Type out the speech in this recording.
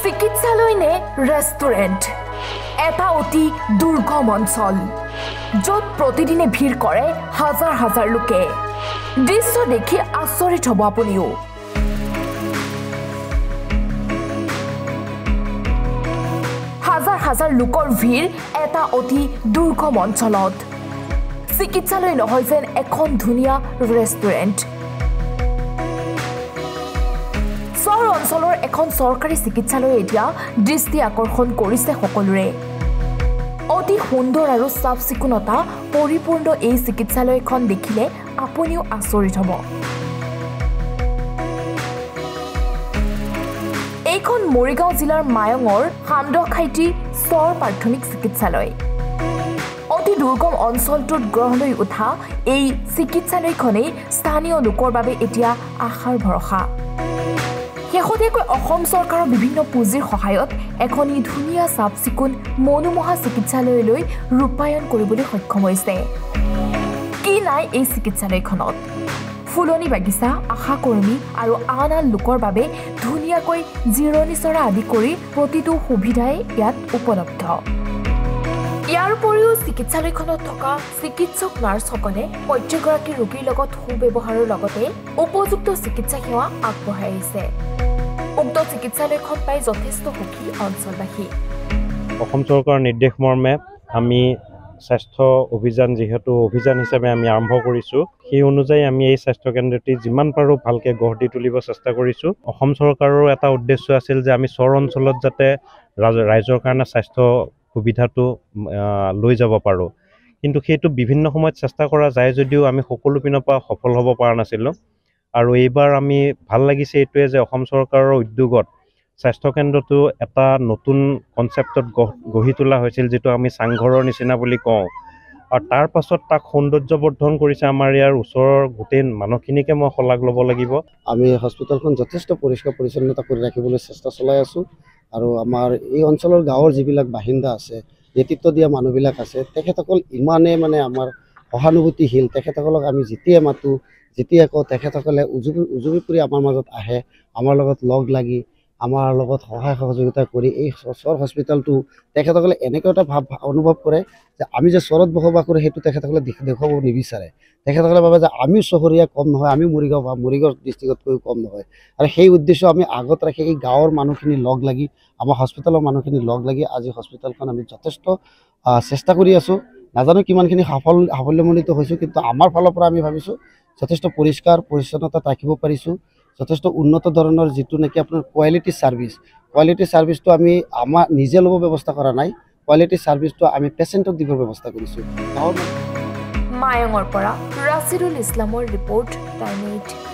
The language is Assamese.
চিকিৎসালয় নে ৰেষ্টুৰেণ্ট এটা অতি দুৰ্গম অঞ্চল য'ত প্ৰতিদিনে ভিৰ কৰে হাজাৰ হাজাৰ লোকে দৃশ্য দেখি আচৰিত হ'ব আপুনিও হাজাৰ হাজাৰ লোকৰ ভিৰ এটা অতি দুৰ্গম অঞ্চলত চিকিৎসালয় নহয় যেন এখন ধুনীয়া ৰেষ্টুৰেণ্ট চহৰ অঞ্চলৰ এখন চৰকাৰী চিকিৎসালয় এতিয়া দৃষ্টি আকৰ্ষণ কৰিছে সকলোৰে অতি সুন্দৰ আৰু চাফ চিকুণতা পৰিপূৰ্ণ এই চিকিৎসালয়খন দেখিলে আপুনিও আচৰিত হ'ব এইখন মৰিগাঁও জিলাৰ মায়ঙৰ হান্দখাইটি চৰ প্ৰাথমিক চিকিৎসালয় অতি দুৰ্গম অঞ্চলটোত গঢ় লৈ উঠা এই চিকিৎসালয়খনেই স্থানীয় লোকৰ বাবে এতিয়া আশাৰ ভৰসা শেহতীয়াকৈ অসম চৰকাৰৰ বিভিন্ন পুঁজিৰ সহায়ত এখন ধুনীয়া চাফ চিকুণ মনোমোহা চিকিৎসালয়লৈ ৰূপায়ণ কৰিবলৈ সক্ষম হৈছে কি নাই এই চিকিৎসালয়খনত ফুলনি বাগিচা আশা কৰ্মী আৰু আন আন লোকৰ বাবে ধুনীয়াকৈ জিৰণি চৰা আদি কৰি প্ৰতিটো সুবিধাই ইয়াত উপলব্ধ ইয়াৰ উপৰিও চিকিৎসালয়খনত থকা চিকিৎসক নাৰ্ছসকলে প্ৰত্যেকগৰাকী ৰোগীৰ লগত সুব্যৱহাৰৰ লগতে উপযুক্ত চিকিৎসা সেৱা আগবঢ়াই আহিছে উক্ত চিকিৎসালয়খন পাই যথেষ্ট সুখী অঞ্চলবাসী অসম চৰকাৰৰ নিৰ্দেশ মৰ্মে আমি স্বাস্থ্য অভিযান যেহেতু অভিযান হিচাপে আমি আৰম্ভ কৰিছোঁ সেই অনুযায়ী আমি এই স্বাস্থ্য কেন্দ্ৰটি যিমান পাৰোঁ ভালকৈ গঢ় দি তুলিব চেষ্টা কৰিছোঁ অসম চৰকাৰৰ এটা উদ্দেশ্য আছিল যে আমি চৰ অঞ্চলত যাতে ৰাইজৰ কাৰণে স্বাস্থ্য সুবিধাটো লৈ যাব পাৰোঁ কিন্তু সেইটো বিভিন্ন সময়ত চেষ্টা কৰা যায় যদিও আমি সকলো পিনৰ পৰা সফল হ'ব পৰা নাছিলোঁ আৰু এইবাৰ আমি ভাল লাগিছে এইটোৱে যে অসম চৰকাৰৰ উদ্যোগত স্বাস্থ্য কেন্দ্ৰটো এটা নতুন কনচেপ্টত গঢ়ি তোলা হৈছিল যিটো আমি চাংঘৰৰ নিচিনা বুলি কওঁ আৰু তাৰ পাছত তাক সৌন্দৰ্যবৰ্ধন কৰিছে আমাৰ ইয়াৰ ওচৰৰ গোটেই মানুহখিনিকে মই শলাগ ল'ব লাগিব আমি হস্পিটেলখন যথেষ্ট পৰিষ্কাৰ পৰিচ্ছন্নতা কৰি ৰাখিবলৈ চেষ্টা চলাই আছোঁ আৰু আমাৰ এই অঞ্চলৰ গাঁৱৰ যিবিলাক বাসিন্দা আছে নেতৃত্ব দিয়া মানুহবিলাক আছে তেখেতসকল ইমানে মানে আমাৰ সহানুভূতিশীল তেখেতসকলক আমি যেতিয়া মাতোঁ যেতিয়া কওঁ তেখেতসকলে উজুবি কৰি আমাৰ মাজত আহে আমাৰ লগত লগ লাগি আমাৰ লগত সহায় সহযোগিতা কৰি এই চৰ হস্পিটেলটো তেখেতসকলে এনেকুৱা এটা ভাৱ অনুভৱ কৰে যে আমি যে চৰত বসবাস কৰোঁ সেইটো তেখেতসকলে দেখুৱাব নিবিচাৰে তেখেতসকলে ভাবে যে আমি চহৰীয়া কম নহয় আমি মৰিগাঁও ডিষ্ট্ৰিক্টতকৈ কম নহয় আৰু সেই উদ্দেশ্য আমি আগত ৰাখি এই গাঁৱৰ মানুহখিনি লগ লাগি আমাৰ হস্পিটেলৰ মানুহখিনি লগ লাগি আজি হস্পিটেলখন আমি যথেষ্ট চেষ্টা কৰি আছোঁ নাজানো কিমানখিনি সাফল্যমণ্ডিত হৈছোঁ কিন্তু আমাৰ ফালৰ পৰা আমি ভাবিছোঁ যথেষ্ট পৰিষ্কাৰ পৰিচ্ছন্নতা ৰাখিব পাৰিছোঁ যথেষ্ট উন্নত ধৰণৰ যিটো নেকি আপোনাৰ কোৱালিটি ছাৰ্ভিচটো আমি আমাৰ নিজে ল'ব ব্যৱস্থা কৰা নাই কোৱালিটি ছাৰ্ভিচটো আমি পেচেণ্টক দিবৰ ব্যৱস্থা কৰিছোঁ মায়ঙৰ পৰা ৰাছিদুল ইছলামৰ ৰিপৰ্ট টাইম 8